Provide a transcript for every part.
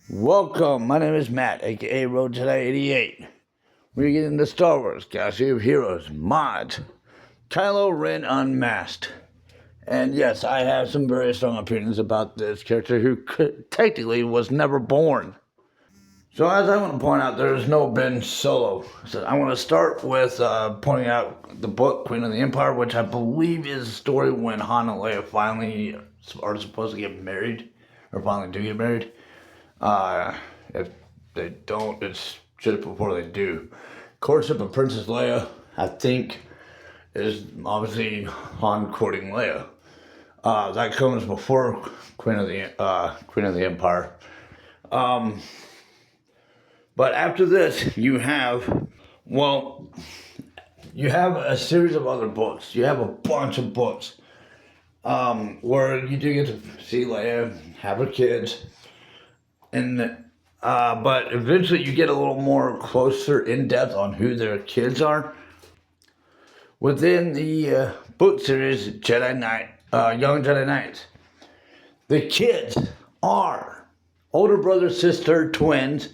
Welcome, my name is Matt, aka Road Jedi 88. We're getting into Star Wars, Galaxy of Heroes, mods, Kylo Ren Unmasked. And yes, I have some very strong opinions about this character who technically was never born. So as I want to point out, there is no Ben Solo. So I want to start with pointing out the book, Queen of the Empire, which I believe is the story when Han and Leia finally are supposed to get married, or finally do get married. If they don't, it's just before they do. Courtship of Princess Leia, I think, is obviously Han courting Leia. That comes before Queen of the Empire. But after this, you have a series of other books. You have a bunch of books where you do get to see Leia have her kids. And but eventually you get a little more closer in depth on who their kids are within the book series Jedi Knight, Young Jedi Knights. The kids are older brother sister twins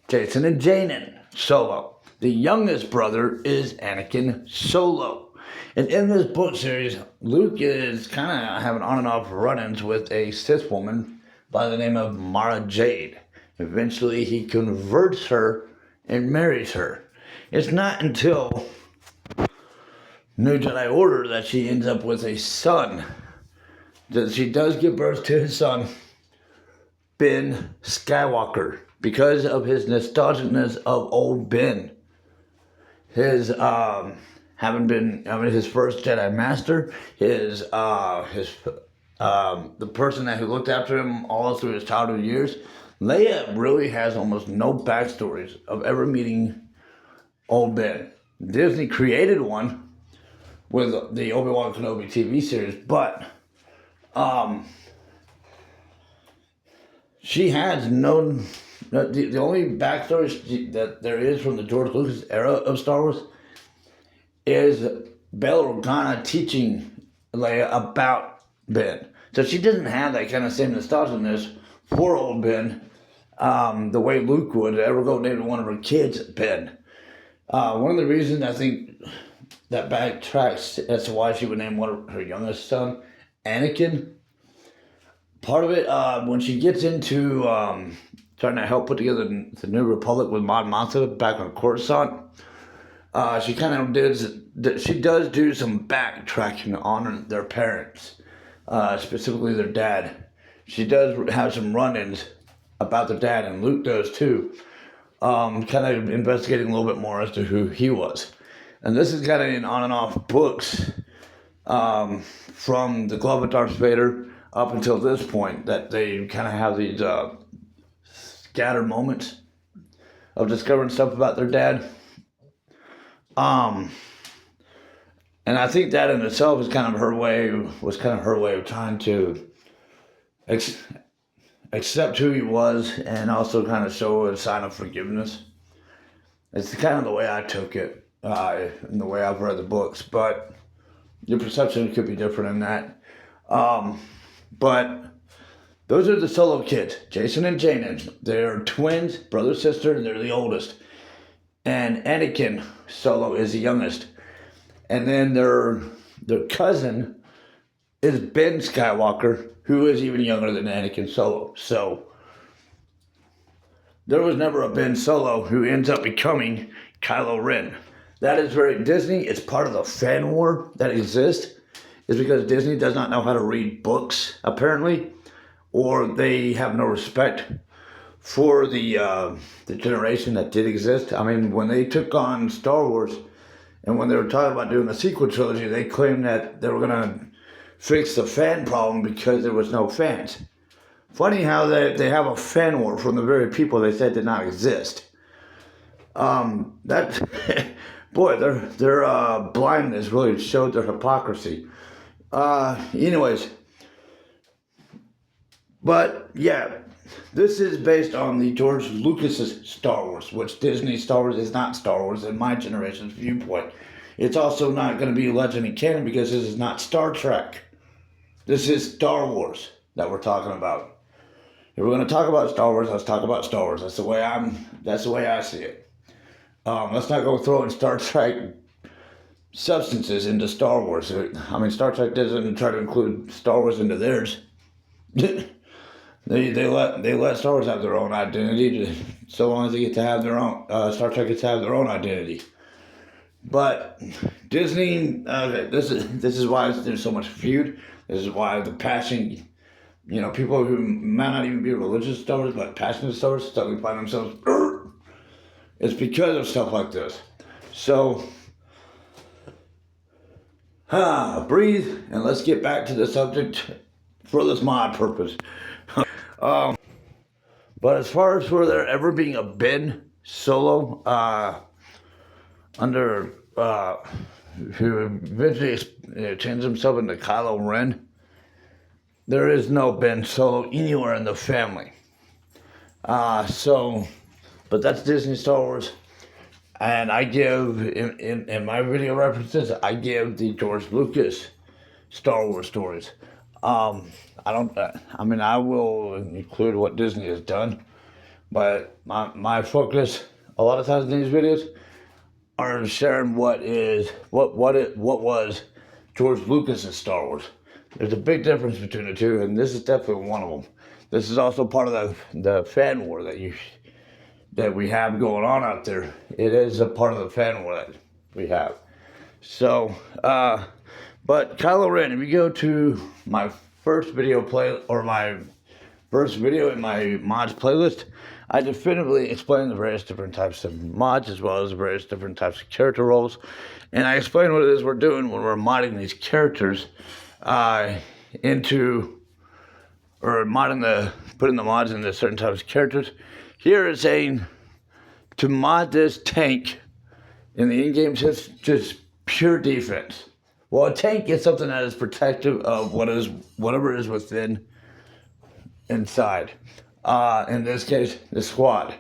Jason and Janen Solo. The youngest brother is Anakin Solo. And in this book series, Luke is kind of having on and off run-ins with a Sith woman by the name of Mara Jade. Eventually, he converts her and marries her. It's not until New Jedi Order that she ends up with a son. That she does give birth to his son, Ben Skywalker, because of his nostalgicness of old Ben. His having his first Jedi Master, the person who looked after him all through his childhood years. Leia really has almost no backstories of ever meeting old Ben. Disney created one with the Obi-Wan Kenobi TV series, but she has no. The only backstory that there is from the George Lucas era of Star Wars is Bail Organa teaching Leia about Ben. So she doesn't have that kind of same nostalgia for old Ben, the way Luke would ever go name one of her kids Ben. One of the reasons I think that backtracks as to why she would name one of her youngest son Anakin. Part of it, when she gets into trying to help put together the New Republic with Mon Mothma back on Coruscant, she does do some backtracking on their parents, specifically their dad. She does have some run-ins about their dad, and Luke does too, kind of investigating a little bit more as to who he was. And this is kind of in on and off books from the Glove of Darth Vader up until this point, that they kind of have these scattered moments of discovering stuff about their dad. And I think that in itself was kind of her way of trying to accept who he was and also kind of show a sign of forgiveness. It's kind of the way I took it, and the way I've read the books, but your perception could be different in that. But those are the Solo kids, Jason and Janen. They're twins, brother, sister, they're the oldest. And Anakin Solo is the youngest. And then their cousin is Ben Skywalker, who is even younger than Anakin Solo. So there was never a Ben Solo who ends up becoming Kylo Ren. That is very Disney. It's part of the fan war that exists. Is because Disney does not know how to read books, apparently, or they have no respect for the generation that did exist. I mean, when they took on Star Wars, and when they were talking about doing the sequel trilogy, they claimed that they were going to fix the fan problem because there was no fans. Funny how they have a fan war from the very people they said did not exist. That boy, their blindness really showed their hypocrisy. Anyways, but yeah, this is based on the George Lucas's Star Wars, which Disney Star Wars is not Star Wars in my generation's viewpoint. It's also not going to be legend and canon because this is not Star Trek. This is Star Wars that we're talking about. If we're gonna talk about Star Wars, let's talk about Star Wars. That's the way I see it. Let's not go throwing Star Trek substances into Star Wars. I mean, Star Trek doesn't try to include Star Wars into theirs. They let Star Wars have their own identity, so long as they get to have their own. Star Trek gets to have their own identity. But Disney, this is why there's so much feud. This is why the passion, people who might not even be religious Star Wars, but passionate Star Wars, suddenly find themselves. It's because of stuff like this. So, breathe, and let's get back to the subject for this mod purpose. But as far as for there ever being a Ben Solo who eventually changed himself into Kylo Ren, there is no Ben Solo anywhere in the family. But that's Disney Star Wars. And I give, in my video references, I give the George Lucas Star Wars stories. I will include what Disney has done, but my focus a lot of times in these videos are sharing what was George Lucas's Star Wars. There's a big difference between the two, and this is definitely one of them. This is also part of the fan war that we have going on out there. It is a part of the fan war that we have. So, but Kylo Ren, if you go to my first video in my mods playlist, I definitively explain the various different types of mods as well as the various different types of character roles. And I explain what it is we're doing when we're modding these characters putting the mods into certain types of characters. Here it's saying to mod this tank in the in-game just pure defense. Well, a tank is something that is protective of whatever is inside. In this case, the squad.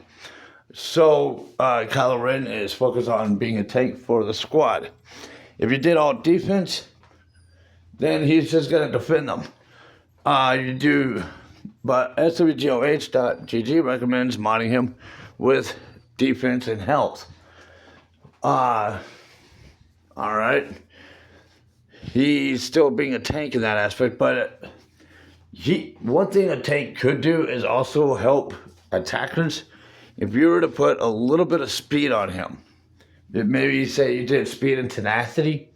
So Kylo Ren is focused on being a tank for the squad. If you did all defense, then he's just gonna defend them. But SWGOH.GG recommends modding him with defense and health. All right. He's still being a tank in that aspect, but one thing a tank could do is also help attackers. If you were to put a little bit of speed on him, maybe say you did speed and tenacity,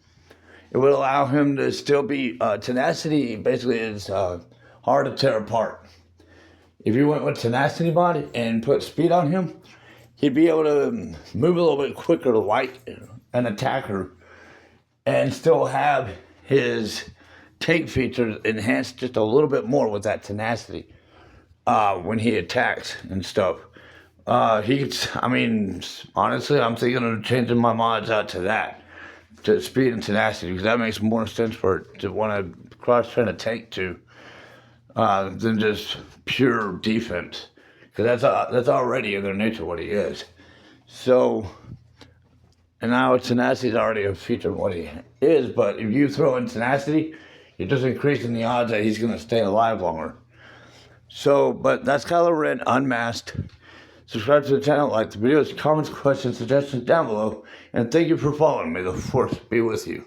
it would allow him to still be, tenacity basically is hard to tear apart. If you went with tenacity mod and put speed on him, he'd be able to move a little bit quicker like an attacker and still have his tank features enhanced just a little bit more with that tenacity when he attacks and stuff. Honestly, I'm thinking of changing my mods out to that, to speed and tenacity, because that makes more sense for it to want to cross-train a tank to than just pure defense, because that's already in their nature what he is. So, and now tenacity is already a feature of what he is, but if you throw in tenacity, you're just increasing the odds that he's going to stay alive longer. So, but that's Kylo Ren Unmasked. Subscribe to the channel, like the videos, comments, questions, suggestions down below, and thank you for following me. The Force be with you.